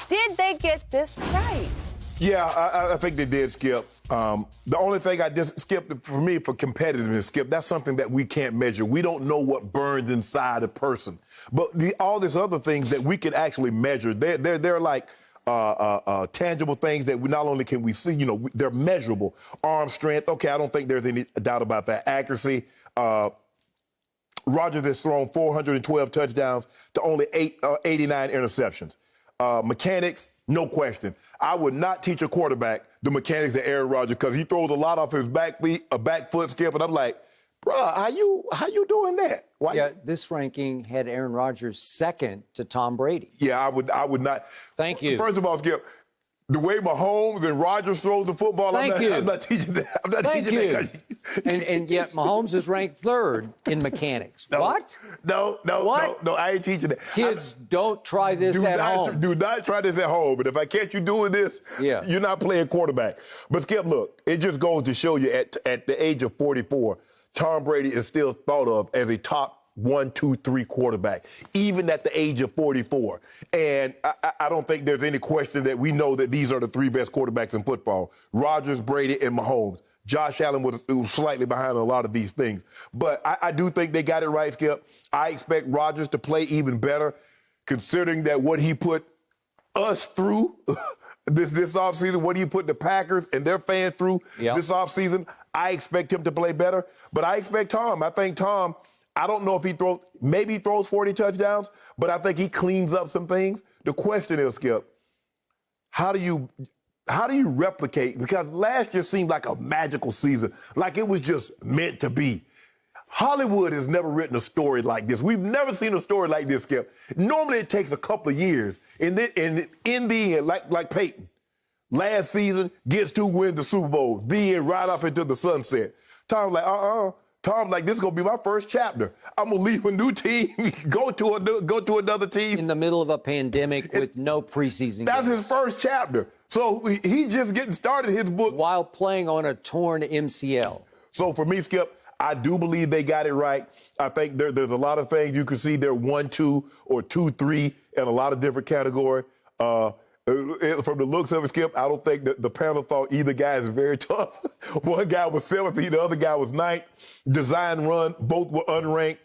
Did they get this right? Yeah, I think they did, Skip. The only thing I just skipped for me for competitiveness, Skip, that's something that we can't measure. We don't know what burns inside a person. But all these other things that we can actually measure, they're like tangible things that we not only can we see, they're measurable. Arm strength, okay, I don't think there's any doubt about that. Accuracy. Rodgers has thrown 412 touchdowns to only 89 interceptions. Mechanics, no question. I would not teach a quarterback the mechanics of Aaron Rodgers because he throws a lot off his back foot, Skip, and I'm like, bro, how you doing that? Why? Yeah, this ranking had Aaron Rodgers second to Tom Brady. Yeah, I would not. Thank you. First of all, Skip, the way Mahomes and Rodgers throws the football, I'm not teaching that. I'm not Thank teaching you. that. And yet Mahomes is ranked third in mechanics. What? No, I ain't teaching that. Kids, don't try this at home. Do not try this at home. But if I catch you doing this, you're not playing quarterback. But Skip, look, it just goes to show you at the age of 44, Tom Brady is still thought of as a top 1, 2, 3 quarterback, even at the age of 44. And I don't think there's any question that we know that these are the 3 best quarterbacks in football: Rodgers, Brady, and Mahomes. Josh Allen was slightly behind a lot of these things. But I do think they got it right, Skip. I expect Rodgers to play even better, considering that what he put us through this offseason, what he put the Packers and their fans through this offseason. I expect him to play better. But I expect Tom. I think Tom, I don't know if he throws 40 touchdowns, but I think he cleans up some things. The question is, Skip, how do you replicate? Because last year seemed like a magical season, like it was just meant to be. Hollywood has never written a story like this. We've never seen a story like this, Skip. Normally it takes a couple of years. And then in the end, like Peyton, last season, gets to win the Super Bowl, then right off into the sunset. Tom's like, Tom's like, this is going to be my first chapter. I'm going to leave a new team, go to another team. In the middle of a pandemic with no preseason That's games. his first chapter. So he's just getting started his book. While playing on a torn MCL. So for me, Skip, I do believe they got it right. I think there's a lot of things you can see they're 1, 2, or 2, 3 in a lot of different categories. From the looks of it, Skip, I don't think that the panel thought either guy is very tough. One guy was 7th, the other guy was 9th. Design run, both were unranked.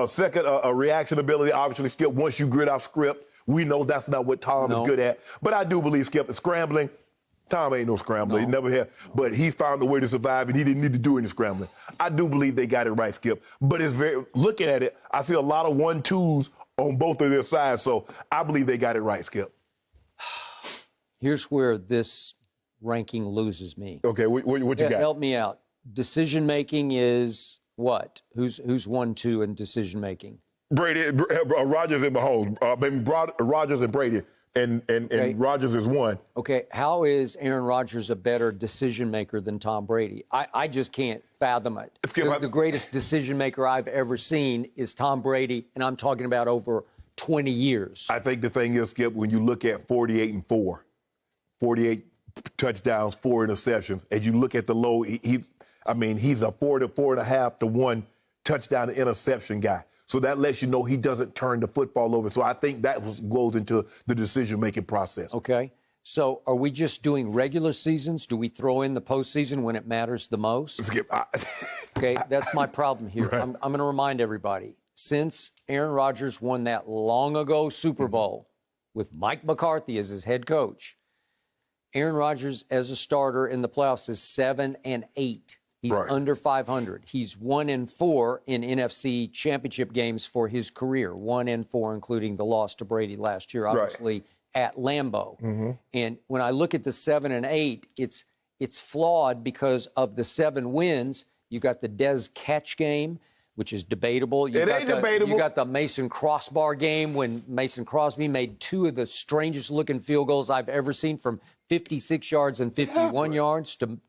Second, reaction ability, obviously, Skip, once you grit out script, we know that's not what Tom is good at. But I do believe, Skip, scrambling, Tom ain't no scrambler. He never had. But he's found a way to survive, and he didn't need to do any scrambling. I do believe they got it right, Skip. But looking at it, I see a lot of 1, 2s on both of their sides. So I believe they got it right, Skip. Here's where this ranking loses me. Okay, what you got? Help me out. Decision making is what? Who's 1, 2 in decision making? Brady, Rodgers and Mahomes. Rodgers and Brady, and Rodgers is 1. Okay, how is Aaron Rodgers a better decision maker than Tom Brady? I just can't fathom it. The greatest decision maker I've ever seen is Tom Brady, and I'm talking about over 20 years. I think the thing is, Skip, when you look at 48-4, 48 touchdowns, 4 interceptions, and you look at the low, he's a 4 to 4.5 to 1 touchdown to interception guy. So that lets you know he doesn't turn the football over. So I think that goes into the decision-making process. Okay. So are we just doing regular seasons? Do we throw in the postseason when it matters the most? Skip. Okay, that's my problem here. Right. I'm going to remind everybody, since Aaron Rodgers won that long ago Super Bowl with Mike McCarthy as his head coach, Aaron Rodgers as a starter in the playoffs is 7-8. He's under 500. He's 1-4 in NFC championship games for his career. 1-4, including the loss to Brady last year, obviously at Lambeau. And when I look at the 7-8, it's flawed because of the 7 wins. You got the Dez catch game, which is debatable. It ain't debatable. You got the Mason crossbar game when Mason Crosby made 2 of the strangest looking field goals I've ever seen from 56 yards and 51 yards to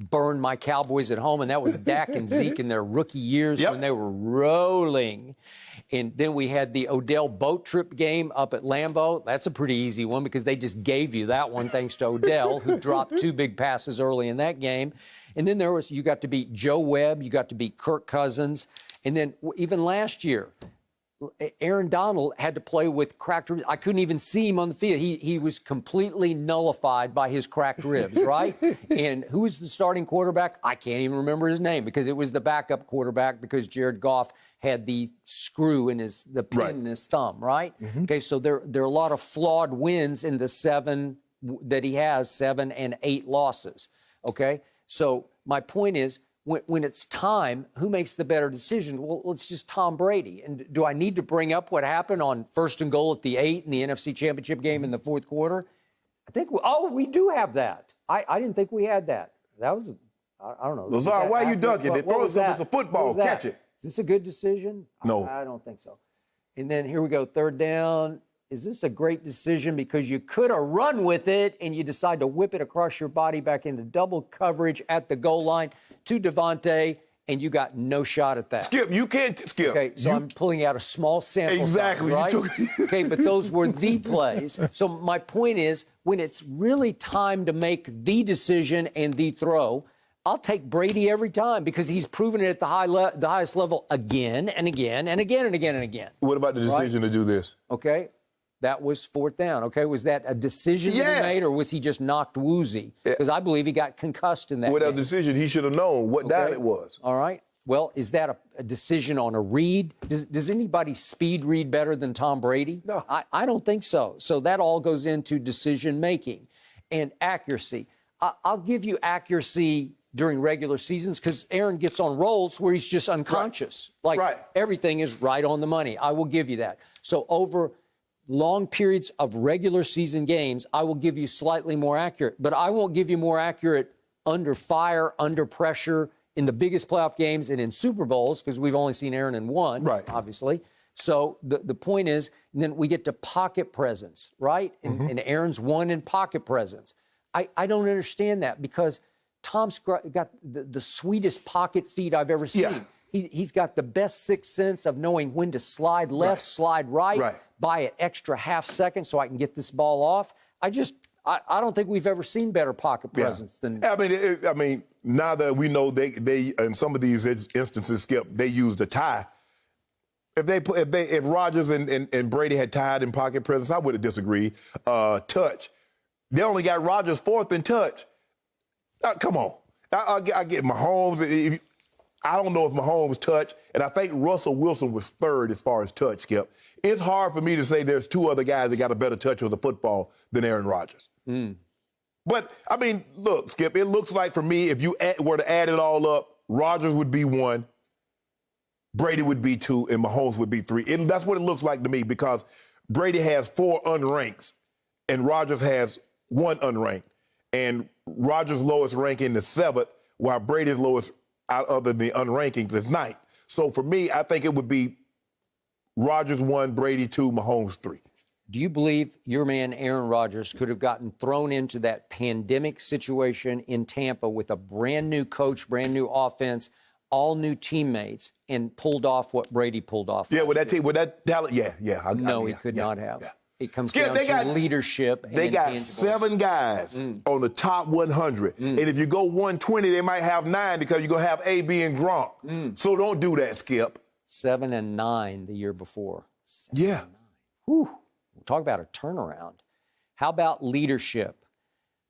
burn my Cowboys at home. And that was Dak and Zeke in their rookie years when they were rolling. And then we had the Odell boat trip game up at Lambeau. That's a pretty easy one because they just gave you that one thanks to Odell, who dropped 2 big passes early in that game. And then you got to beat Joe Webb, you got to beat Kirk Cousins. And then even last year, Aaron Donald had to play with cracked ribs. I couldn't even see him on the field. He was completely nullified by his cracked ribs, right? And who was the starting quarterback? I can't even remember his name because it was the backup quarterback because Jared Goff had the screw in the pin in his thumb, right? Okay, so there are a lot of flawed wins in the 7 that he has, 7 and 8 losses, okay? So my point is, when it's time, who makes the better decision? Well, it's just Tom Brady. And do I need to bring up what happened on 1st and goal at the 8 in the NFC Championship game in the 4th quarter? I think, we do have that. I didn't think we had that. That was, I don't know. Lazar, why are you dunking it? Throw it so it's a football. Catch it. Is this a good decision? No. I don't think so. And then here we go, 3rd down. Is this a great decision because you could have run with it and you decide to whip it across your body back into double coverage at the goal line to Devontae, and you got no shot at that? Skip, you can't skip. Okay, so I'm pulling out a small sample exactly, size, right? Okay, but those were the plays. So my point is, when it's really time to make the decision and the throw, I'll take Brady every time because he's proven it at the highest level again and again and again and again and again. What about the decision to do this? Okay. That was 4th down. Okay, was that a decision that he made, or was he just knocked woozy? Because I believe he got concussed in that Without game. decision, he should have known what down it was. All right. Well, is that a decision on a read? Does anybody speed read better than Tom Brady? No. I don't think so. So that all goes into decision making and accuracy. I'll give you accuracy during regular seasons because Aaron gets on rolls where he's just unconscious. Everything is right on the money. I will give you that. So over long periods of regular season games, I will give you slightly more accurate, but I won't give you more accurate under fire, under pressure, in the biggest playoff games and in Super Bowls, because we've only seen Aaron in one, obviously. So the point is, and then we get to pocket presence, right? And Aaron's won in pocket presence. I don't understand that because Tom's got the sweetest pocket feet I've ever seen. Yeah. He's got the best sixth sense of knowing when to slide left, slide right, buy an extra half second so I can get this ball off. I don't think we've ever seen better pocket presence than. I mean, now that we know they in some of these instances, Skip, they used a tie. If Rodgers and Brady had tied in pocket presence, I would have disagreed. Touch, they only got Rodgers 4th in touch. Come on, I get Mahomes. I don't know if Mahomes touched, and I think Russell Wilson was 3rd as far as touch, Skip. It's hard for me to say there's 2 other guys that got a better touch of the football than Aaron Rodgers. But, I mean, look, Skip, it looks like for me, if you were to add it all up, Rodgers would be 1, Brady would be 2, and Mahomes would be 3. That's what it looks like to me because Brady has 4 unranked, and Rodgers has 1 unranked. And Rodgers' lowest ranking is 7th, while Brady's lowest out other than the unranking is 9th. So for me, I think it would be Rodgers 1, Brady 2, Mahomes 3. Do you believe your man Aaron Rodgers could have gotten thrown into that pandemic situation in Tampa with a brand new coach, brand new offense, all new teammates, and pulled off what Brady pulled off? Yeah, with that talent, yeah. He could not have. Yeah. It comes down to leadership. They got 7 guys on the top 100. And if you go 120, they might have 9 because you're going to have A.B. and Gronk. So don't do that, Skip. 7 and 9 the year before. 7 and 9. Whew. Talk about a turnaround. How about leadership?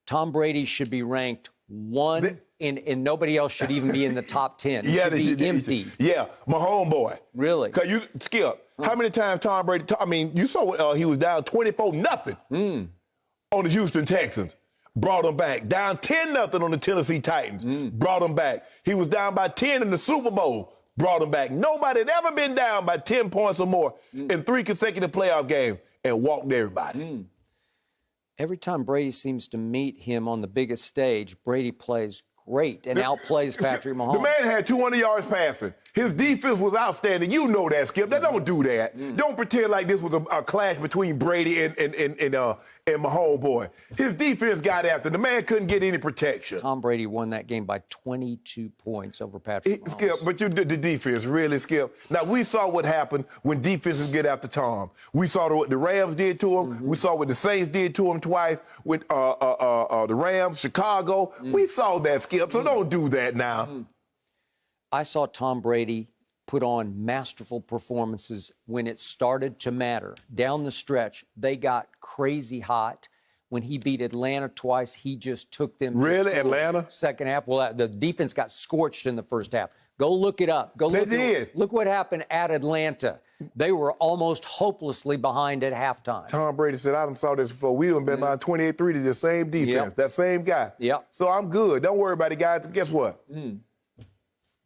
Tom Brady should be ranked 1, and nobody else should even be in the top 10. It should be empty. Yeah, my homeboy. Really? Because you, Skip, how many times Tom Brady, you saw he was down 24-0 on the Houston Texans. Brought them back. Down 10-0 on the Tennessee Titans. Brought them back. He was down by 10 in the Super Bowl. Brought them back. Nobody had ever been down by 10 points or more in 3 consecutive playoff games and walked everybody. Every time Brady seems to meet him on the biggest stage, Brady plays great and outplays Patrick Mahomes. The man had 200 yards passing. His defense was outstanding. You know that, Skip. Now, don't do that. Don't pretend like this was a clash between Brady and Mahomes, boy. His defense got after. The man couldn't get any protection. Tom Brady won that game by 22 points over Patrick Mahomes. Skip, but you did the defense, really, Skip. Now, we saw what happened when defenses get after Tom. We saw what the Rams did to him. We saw what the Saints did to him twice with the Rams, Chicago. We saw that, Skip, so don't do that now. I saw Tom Brady put on masterful performances when it started to matter. Down the stretch, they got crazy hot. When he beat Atlanta twice, he just took them. Really, Atlanta? Second half. Well, the defense got scorched in the first half. Go look it up. Look what happened at Atlanta. They were almost hopelessly behind at halftime. Tom Brady said, I done saw this before. We done been behind 28-3 to the same defense, that same guy. Yep. So I'm good. Don't worry about it, guys. Guess what?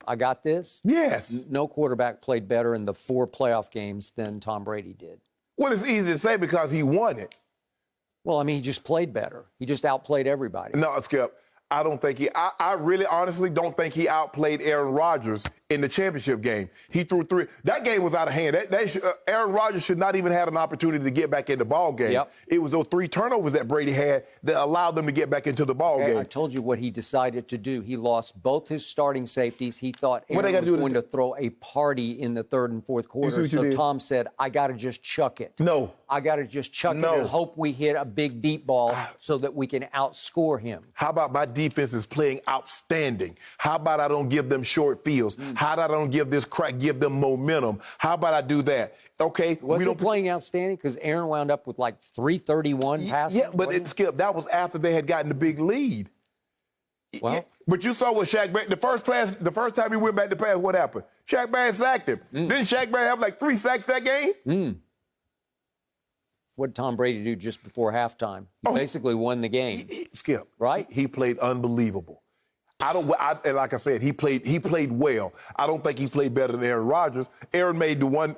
I got this. Yes. No quarterback played better in the 4 playoff games than Tom Brady did. Well, it's easy to say because he won it. Well, I mean, he just played better. He just outplayed everybody. No, Skip. I don't think I really honestly don't think he outplayed Aaron Rodgers in the championship game. He threw 3. That game was out of hand. Aaron Rodgers should not even have an opportunity to get back in the ball game. Yep. It was those 3 turnovers that Brady had that allowed them to get back into the ball game. I told you what he decided to do. He lost both his starting safeties. He thought Aaron was going to throw a party in the 3rd and 4th quarter. So Tom said, I got to just chuck it. No. I got to just chuck it and hope we hit a big deep ball so that we can outscore him. How about my defense is playing outstanding? How about I don't give them short fields? How about I don't give them momentum? How about I do that? Okay. Was he playing outstanding? Because Aaron wound up with like 331 passes. Yeah, but Skip, that was after they had gotten the big lead. Well, but you saw what Shaq Barrett, the first time he went back to pass, what happened? Shaq Barrett sacked him. Didn't Shaq Barrett have like 3 sacks that game? What did Tom Brady do just before halftime? He basically won the game. Skip, right? He played unbelievable. And like I said, he played well. I don't think he played better than Aaron Rodgers. Aaron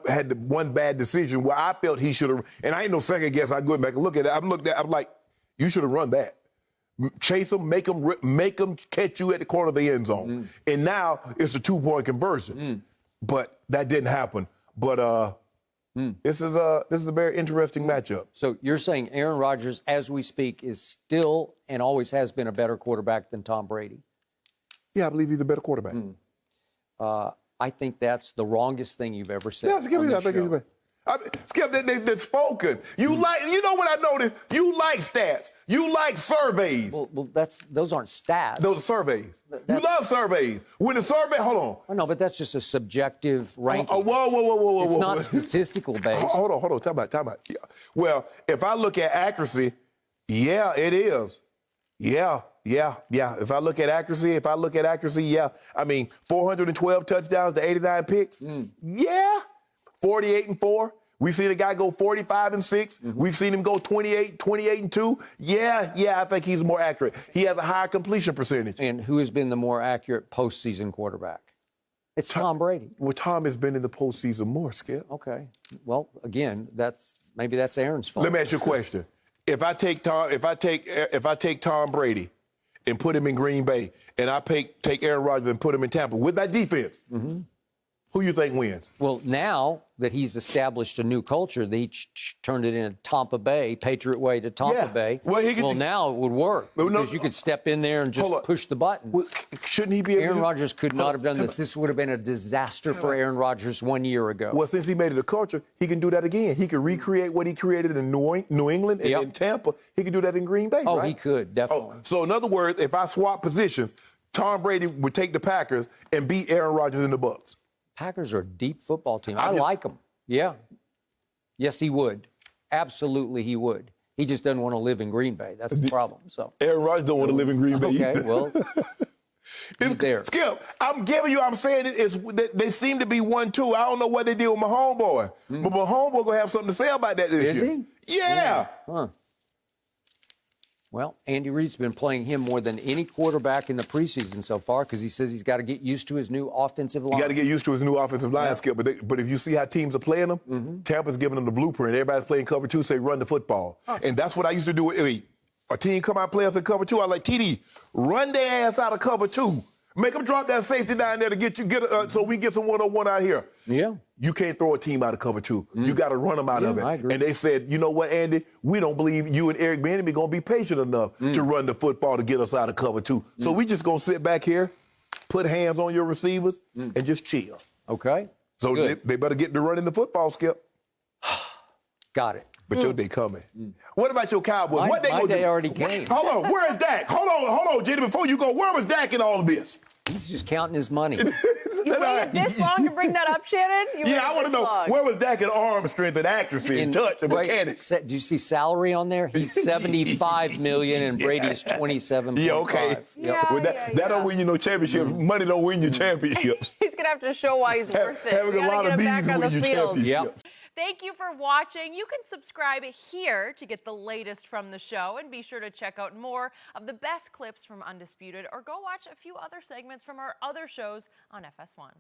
had the one bad decision where I felt he should have. And I ain't no second guess. I go back and look at it. I'm like, you should have run that. Chase them, make them catch you at the corner of the end zone. And now it's a 2-point conversion. But that didn't happen. But this is a very interesting matchup. So you're saying Aaron Rodgers, as we speak, is still and always has been a better quarterback than Tom Brady? Yeah, I believe he's a better quarterback. I think that's the wrongest thing you've ever said. Yeah, Skip, I think he's better. Skip, they're spoken. You know what I noticed? You like stats. You like surveys. Well, those aren't stats. Those are surveys. You love surveys. When the survey, hold on. Oh, no, but that's just a subjective ranking. Whoa. It's not statistical based. Hold on. Time out. Yeah. Well, if I look at accuracy, yeah, it is. Yeah. If I look at accuracy, yeah. I mean, 412 touchdowns to 89 picks. Yeah. 48-4. We've seen a guy go 45-6. We've seen him go 28-2. Yeah, I think he's more accurate. He has a higher completion percentage. And who has been the more accurate postseason quarterback? It's Tom Brady. Well, Tom has been in the postseason more, Skip. Okay. Well, again, maybe that's Aaron's fault. Let me ask you a question. If I take Tom Brady and put him in Green Bay, and I take Aaron Rodgers and put him in Tampa with that defense, who you think wins? Well, now that he's established a new culture, that he turned it into Tampa Bay, Patriot way to Tampa Bay. Well, now it would work because you could step in there and just push the button. Well, shouldn't he be able Aaron Rodgers could not have done this. This would have been a disaster for Aaron Rodgers 1 year ago. Well, since he made it a culture, he can do that again. He can recreate what he created in New England and in Tampa. He can do that in Green Bay, right? He could, definitely. So in other words, if I swap positions, Tom Brady would take the Packers and beat Aaron Rodgers in the Bucs. Packers are a deep football team. I like them. Yeah. Yes, he would. Absolutely, he would. He just doesn't want to live in Green Bay. That's the problem. So Aaron Rodgers don't want to live in Green Bay. Okay, well, he's there. Skip, I'm saying they seem to be 1-2. I don't know what they did with my homeboy. But my homeboy going to have something to say about that this year. Is he? Yeah. Huh. Well, Andy Reid's been playing him more than any quarterback in the preseason so far because he says he's got to get used to his new offensive line. You got to get used to his new offensive line, Skip. But if you see how teams are playing them, Tampa's giving them the blueprint. Everybody's playing cover 2, say run the football. And that's what I used to do. A team come out and play us in cover 2, I like, TD, run their ass out of cover 2. Make them drop that safety down there to so we get some one-on-one out here. Yeah. You can't throw a team out of cover 2. You got to run them out of it. I agree. And they said, you know what, Andy? We don't believe you and Eric Bieniemy going to be patient enough to run the football to get us out of cover 2. So we just going to sit back here, put hands on your receivers, and just chill. Okay. So they better get to running the football, Skip. Got it. But your day coming. What about your Cowboys? What they my gonna day do? already came. Hold on, where is Dak? Hold on, Jenny. Before you go, where was Dak in all of this? He's just counting his money. You waited this long to bring that up, Shannon? I want to know, where was Dak in arm strength and accuracy and touch and mechanics? Do you see salary on there? He's $75 million and Brady's $27.5. Yeah, okay. That don't win you no championship. Money don't win you championships. He's going to have to show why he's worth it. Having a lot of bees win you championships. Yep. Thank you for watching. You can subscribe here to get the latest from the show, and be sure to check out more of the best clips from Undisputed, or go watch a few other segments from our other shows on FS1.